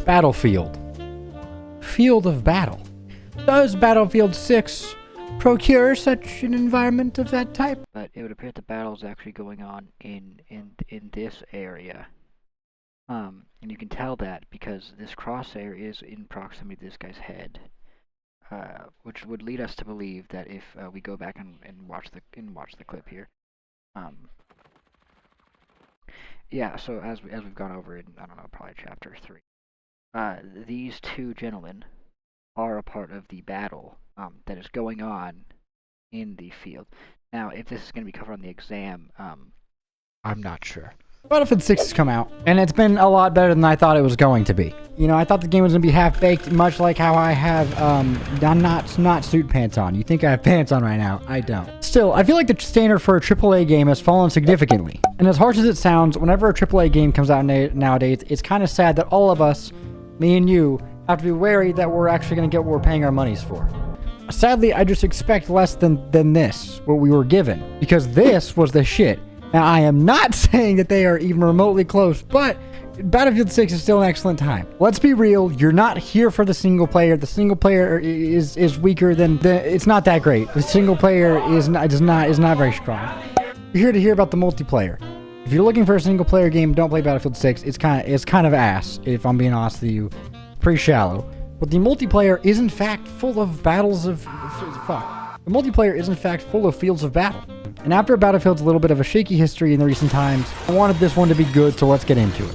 Battlefield. Field of battle. Does Battlefield 6 procure such an environment of that type? But it would appear the battle is actually going on in this area. And you can tell that because this crosshair is in proximity to this guy's head, which would lead us to believe that if we go back and watch the clip here, yeah. So as we've gone over in, I don't know, probably chapter 3, these two gentlemen are a part of the battle that is going on in the field. Now, if this is going to be covered on the exam, I'm not sure. Battlefield 6 has come out, and it's been a lot better than I thought it was going to be. You know, I thought the game was going to be half-baked, much like how I have, not suit pants on. You think I have pants on right now. I don't. Still, I feel like the standard for a AAA game has fallen significantly. And as harsh as it sounds, whenever a AAA game comes out nowadays, it's kind of sad that all of us, me and you, have to be wary that we're actually going to get what we're paying our monies for. Sadly, I just expect less than this, what we were given, because this was the shit. Now, I am not saying that they are even remotely close, but Battlefield 6 is still an excellent time. Let's be real, you're not here for the single player. The single player is weaker than it's not that great. The single player is not very strong. You're here to hear about the multiplayer. If you're looking for a single player game, don't play Battlefield 6. It's kind of ass, if I'm being honest with you. Pretty shallow. But the multiplayer is in fact full of battles of fuck. The multiplayer is in fact full of fields of battle. And after Battlefield's a little bit of a shaky history in the recent times, I wanted this one to be good, so let's get into it.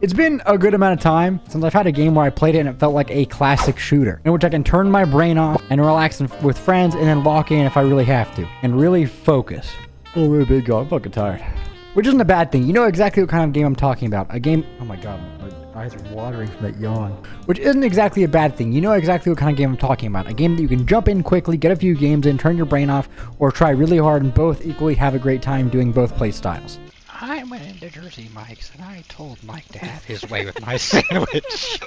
It's been a good amount of time since I've had a game where I played it and it felt like a classic shooter, in which I can turn my brain off and relax with friends and then lock in if I really have to, and really focus. Oh, really big guy, I'm fucking tired. Which isn't a bad thing. You know exactly what kind of game I'm talking about. A game, oh my god, my eyes are watering from that yawn. Which isn't exactly a bad thing. You know exactly what kind of game I'm talking about. A game that you can jump in quickly, get a few games in, turn your brain off, or try really hard and both equally have a great time doing both play styles. I went into Jersey Mike's and I told Mike to have his way with my sandwich.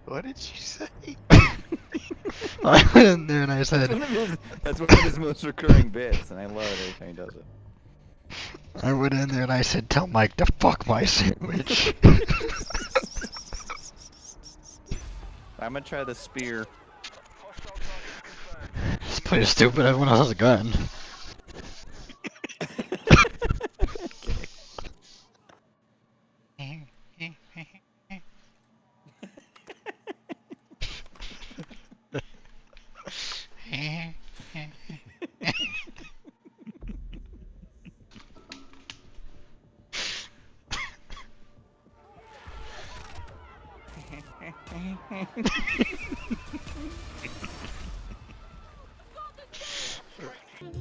What did you say? I went in there and I said... That's one of his most recurring bits, and I love it every time he does it. I went in there and I said, tell Mike to fuck my sandwich. I'm gonna try the spear. It's pretty stupid, everyone else has a gun.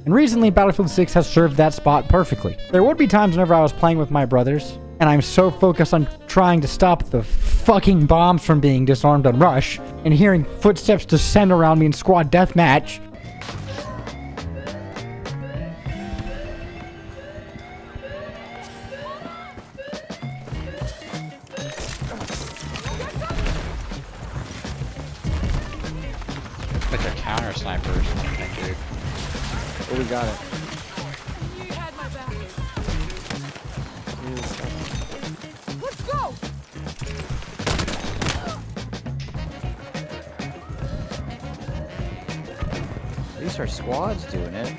And recently, Battlefield 6 has served that spot perfectly. There would be times whenever I was playing with my brothers, and I'm so focused on trying to stop the fucking bombs from being disarmed on Rush, and hearing footsteps descend around me in squad deathmatch. Like a counter sniper or something, dude. Oh, we got it. Let's go! At least our squad's doing it.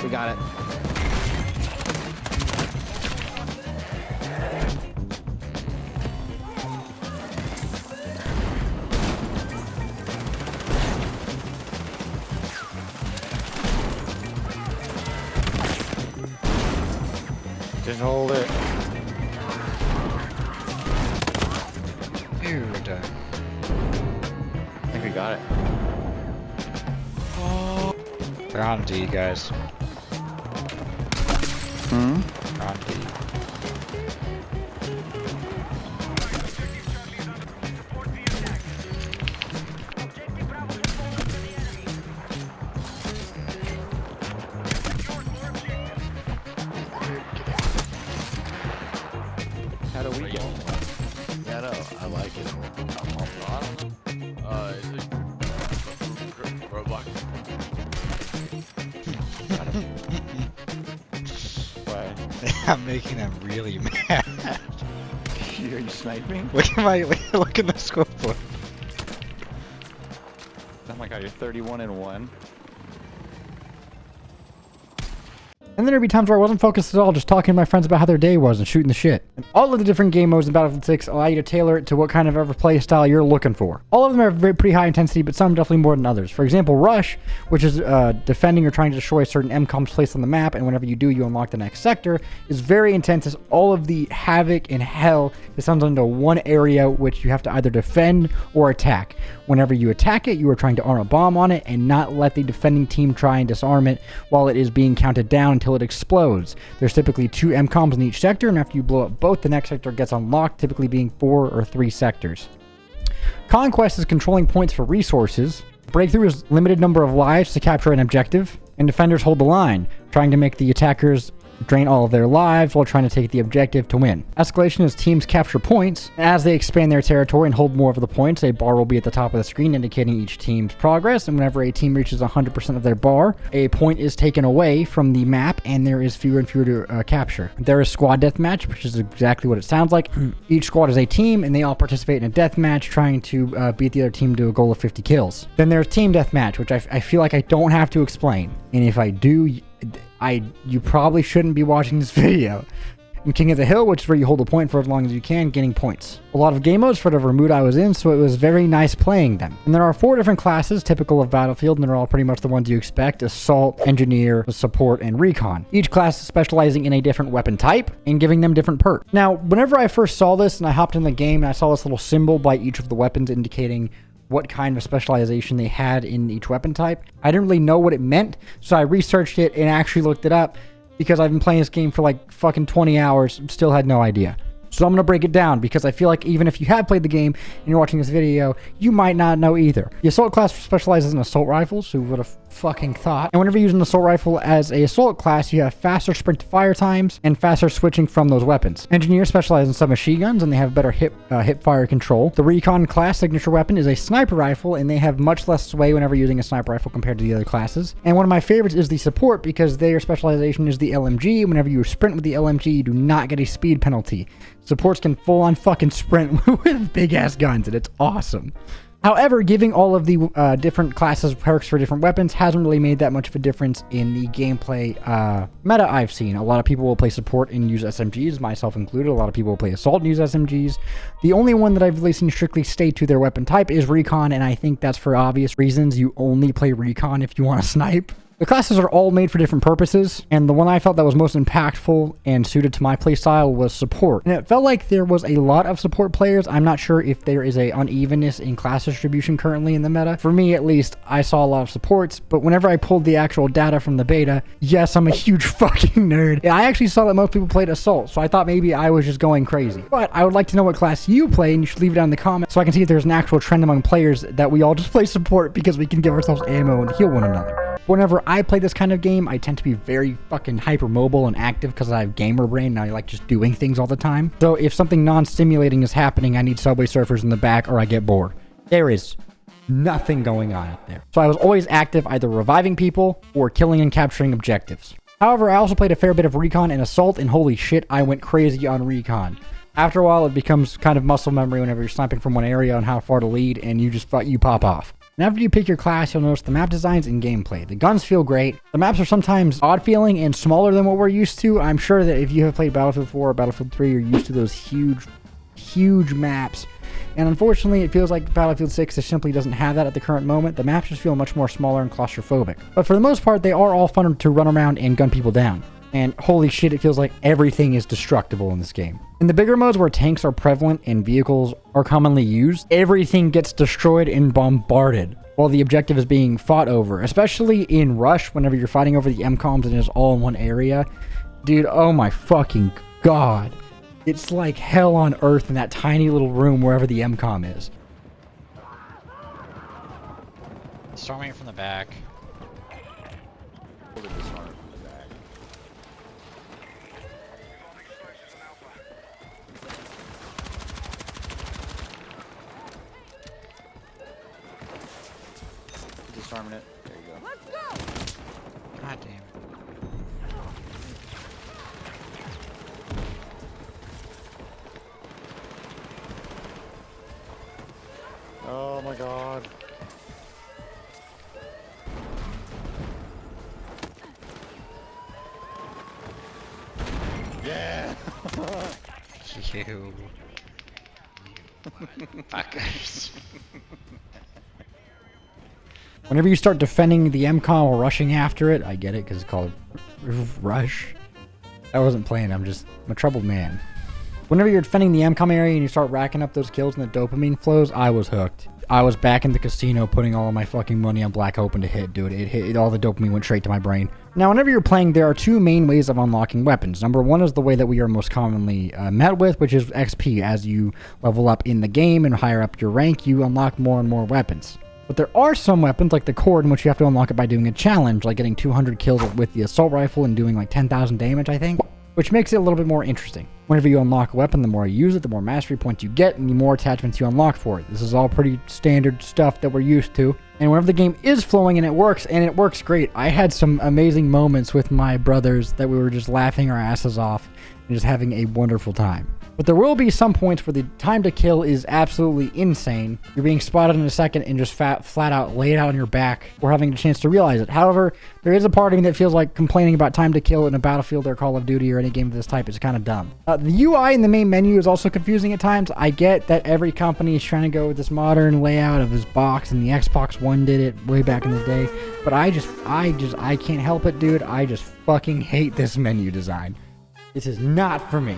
We got it. Just hold it. Dude. I think we got it. They're on D, guys. Hmm? They're on D. How do we get it? Yeah, no, I like it. Is it I'm making them really mad. Are you sniping? Look at the scoreboard. Oh my god, you're 31-1. And then there'd be times where I wasn't focused at all, just talking to my friends about how their day was and shooting the shit. And all of the different game modes in Battlefield 6 allow you to tailor it to what kind of ever play style you're looking for. All of them are pretty high intensity, but some definitely more than others. For example, Rush, which is defending or trying to destroy certain MCOMs placed on the map, and whenever you do, you unlock the next sector, is very intense as all of the havoc and hell descends into one area which you have to either defend or attack. Whenever you attack it, you are trying to arm a bomb on it and not let the defending team try and disarm it while it is being counted down until it explodes. There's typically 2 MCOMs in each sector, and after you blow up both, the next sector gets unlocked, typically being 4 or 3 sectors. Conquest is controlling points for resources. Breakthrough is limited number of lives to capture an objective. And defenders hold the line, trying to make the attackers drain all of their lives while trying to take the objective to win. Escalation is teams capture points. As they expand their territory and hold more of the points, a bar will be at the top of the screen indicating each team's progress, and whenever a team reaches 100% of their bar, a point is taken away from the map and there is fewer and fewer to capture. There is squad deathmatch, which is exactly what it sounds like. Each squad is a team and they all participate in a deathmatch trying to beat the other team to a goal of 50 kills. Then there's team deathmatch, which I feel like I don't have to explain, and if I do, you probably shouldn't be watching this video. And King of the Hill, which is where you hold a point for as long as you can, gaining points. A lot of game modes for whatever mood I was in, so it was very nice playing them. And there are 4 different classes typical of Battlefield, and they're all pretty much the ones you expect: Assault, Engineer, Support, and Recon. Each class is specializing in a different weapon type and giving them different perks. Now, whenever I first saw this and I hopped in the game and I saw this little symbol by each of the weapons indicating what kind of specialization they had in each weapon type, I didn't really know what it meant, so I researched it and actually looked it up because I've been playing this game for like fucking 20 hours and still had no idea. So I'm going to break it down because I feel like even if you have played the game and you're watching this video, you might not know either. The assault class specializes in assault rifles, who would have fucking thought? And whenever you use an assault rifle as a assault class, you have faster sprint to fire times and faster switching from those weapons. Engineers specialize in submachine guns and they have better hip fire control. The recon class signature weapon is a sniper rifle and they have much less sway whenever using a sniper rifle compared to the other classes. And one of my favorites is the support because their specialization is the LMG. Whenever you sprint with the LMG, you do not get a speed penalty. Supports can full on fucking sprint with big ass guns and it's awesome. However, giving all of the different classes perks for different weapons hasn't really made that much of a difference in the gameplay meta I've seen. A lot of people will play support and use SMGs, myself included. A lot of people will play assault and use SMGs. The only one that I've really seen strictly stay to their weapon type is recon, and I think that's for obvious reasons. You only play recon if you want to snipe. The classes are all made for different purposes, and the one I felt that was most impactful and suited to my playstyle was support. And it felt like there was a lot of support players. I'm not sure if there is a unevenness in class distribution currently in the meta. For me, at least, I saw a lot of supports, but whenever I pulled the actual data from the beta, yes, I'm a huge fucking nerd. And I actually saw that most people played assault, so I thought maybe I was just going crazy. But I would like to know what class you play, and you should leave it down in the comments so I can see if there's an actual trend among players that we all just play support because we can give ourselves ammo and heal one another. Whenever I play this kind of game, I tend to be very fucking hypermobile and active because I have gamer brain and I like just doing things all the time. So if something non-stimulating is happening, I need Subway Surfers in the back or I get bored. There is nothing going on out there. So I was always active, either reviving people or killing and capturing objectives. However, I also played a fair bit of recon and assault, and holy shit, I went crazy on recon. After a while, it becomes kind of muscle memory whenever you're sniping from one area on how far to lead, and you pop off. And after you pick your class, you'll notice the map designs and gameplay. The guns feel great. The maps are sometimes odd feeling and smaller than what we're used to. I'm sure that if you have played Battlefield 4 or Battlefield 3, you're used to those huge maps. And unfortunately, it feels like Battlefield 6 just simply doesn't have that at the current moment. The maps just feel much more smaller and claustrophobic. But for the most part, they are all fun to run around and gun people down. And holy shit, it feels like everything is destructible in this game. In the bigger modes where tanks are prevalent and vehicles are commonly used, everything gets destroyed and bombarded while the objective is being fought over. Especially in Rush, whenever you're fighting over the MCOMs and it's all in one area. Dude, oh my fucking god. It's like hell on earth in that tiny little room wherever the MCOM is. Storming from the back. Disarming it. There you go. Let's go! God damn it. god. Yeah. You. Fuckers. Whenever you start defending the MCOM or rushing after it, I get it because it's called rush. I wasn't playing, I'm a troubled man. Whenever you're defending the MCOM area and you start racking up those kills and the dopamine flows, I was hooked. I was back in the casino putting all of my fucking money on Black Open to hit, dude. All the dopamine went straight to my brain. Now, whenever you're playing, there are two main ways of unlocking weapons. Number one is the way that we are most commonly met with, which is XP. As you level up in the game and higher up your rank, you unlock more and more weapons. But there are some weapons, like the Cord, in which you have to unlock it by doing a challenge, like getting 200 kills with the assault rifle and doing like 10,000 damage, I think, which makes it a little bit more interesting. Whenever you unlock a weapon, the more you use it, the more mastery points you get, and the more attachments you unlock for it. This is all pretty standard stuff that we're used to. And whenever the game is flowing and it works great. I had some amazing moments with my brothers that we were just laughing our asses off and just having a wonderful time. But there will be some points where the time to kill is absolutely insane. You're being spotted in a second and just flat out laid out on your back or having a chance to realize it. However, there is a part of me that feels like complaining about time to kill in a Battlefield or Call of Duty or any game of this type is kind of dumb. The UI in the main menu is also confusing at times. I get that every company is trying to go with this modern layout of this box, and the Xbox One did it way back in the day. But I can't help it, dude. I just fucking hate this menu design. This is not for me.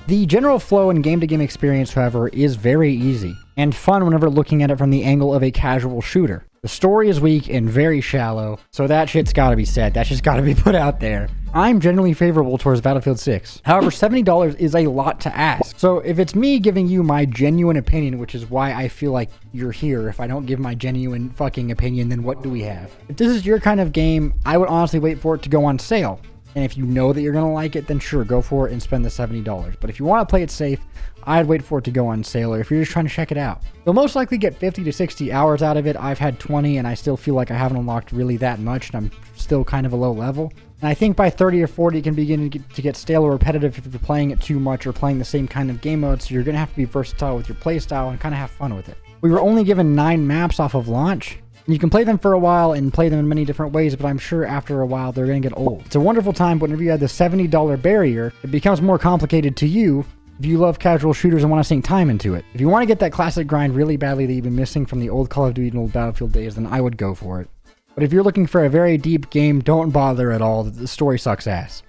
The general flow and game-to-game experience, however, is very easy and fun whenever looking at it from the angle of a casual shooter. The story is weak and very shallow, so that shit's gotta be said. That shit's gotta be put out there. I'm generally favorable towards Battlefield 6. However, $70 is a lot to ask. So if it's me giving you my genuine opinion, which is why I feel like you're here, if I don't give my genuine fucking opinion, then what do we have? If this is your kind of game, I would honestly wait for it to go on sale. And if you know that you're going to like it, then sure, go for it and spend the $70. But if you want to play it safe, I'd wait for it to go on sale, or if you're just trying to check it out. You'll most likely get 50 to 60 hours out of it. I've had 20, and I still feel like I haven't unlocked really that much, and I'm still kind of a low level. And I think by 30 or 40, it can begin to get stale or repetitive if you're playing it too much or playing the same kind of game mode, so you're going to have to be versatile with your playstyle and kind of have fun with it. We were only given 9 maps off of launch. You can play them for a while and play them in many different ways, but I'm sure after a while they're going to get old. It's a wonderful time, but whenever you have the $70 barrier, it becomes more complicated to you if you love casual shooters and want to sink time into it. If you want to get that classic grind really badly that you've been missing from the old Call of Duty and old Battlefield days, then I would go for it. But if you're looking for a very deep game, don't bother at all. The story sucks ass.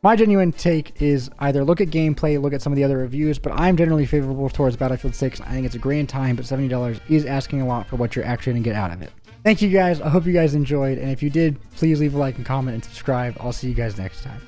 My genuine take is either look at gameplay, look at some of the other reviews, but I'm generally favorable towards Battlefield 6. I think it's a grand time, but $70 is asking a lot for what you're actually going to get out of it. Thank you guys. I hope you guys enjoyed, and if you did, please leave a like and comment and subscribe. I'll see you guys next time.